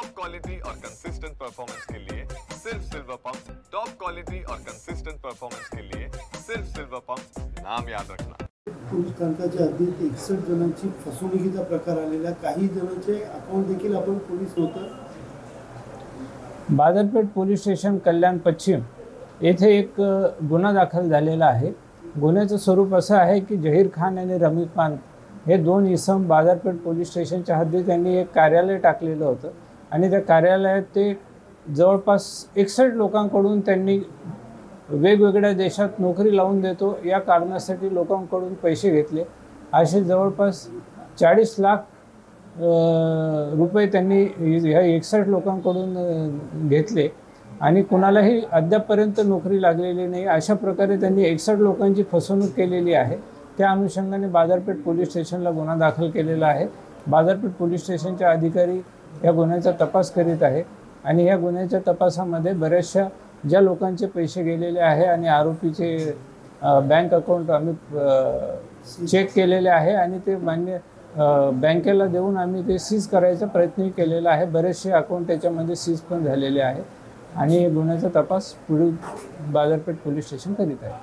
Top quality और consistent performance के लिए सिर्फ सिल्वर पंप। टॉप क्वालिटी और कंसिस्टेंट परफॉर्मेंस के लिए सिर्फ सिल्वर पंप, नाम याद रखना। पोलीस स्थानकाच्या हद्दीत 61 जणांची फसवणुकीचा प्रकार आलेला, काही जणांचे अकाउंट देखील आपण पोलीस होतं। बाजारपेठ पोलीस स्टेशन कल्याण पश्चिम येथे एक गुन्हा दाखल झालेला आहे। गुन्ह्याचं स्वरूप असं आहे की जहीर खान आणि रमी खान हे दोन इसम बाजारपेठ पोलीस स्टेशनच्या हद्दीत त्यांनी एक कार्यालय टाकलेलं होतं आणि त्या कार्यालयात ते जवळपास 61 लोकांकडून त्यांनी वेगवेगळ्या देशात नोकरी लावून देतो या कारणासाठी लोकांकडून पैसे घेतले। असे जवळपास 40 लाख रुपये त्यांनी ह्या 61 लोकांकडून घेतले आणि कुणालाही अद्यापपर्यंत नोकरी लागलेली नाही। अशा प्रकारे त्यांनी 61 लोकांची फसवणूक केलेली आहे। त्या अनुषंगाने बाजारपेठ पोलीस स्टेशनला गुन्हा दाखल केलेला आहे। बाजारपेठ पोलीस स्टेशनचे अधिकारी या गुन्ह्याचा तपास करीत आहे आणि या गुन्ह्याच्या तपासामध्ये बऱ्याचशा ज्या लोकांचे पैसे गेलेले आहे आणि आरोपीचे बँक अकाउंट आम्ही चेक केलेले आहे आणि ते मान्य बँकेला देऊन आम्ही ते सीज करायचा प्रयत्न केलेला आहे। बरेचसे अकाउंट त्याच्यामध्ये सीज पण झालेले आहे आणि गुन्ह्याचा तपास पुढील बाजारपेठ पोलीस स्टेशन करीत आहे।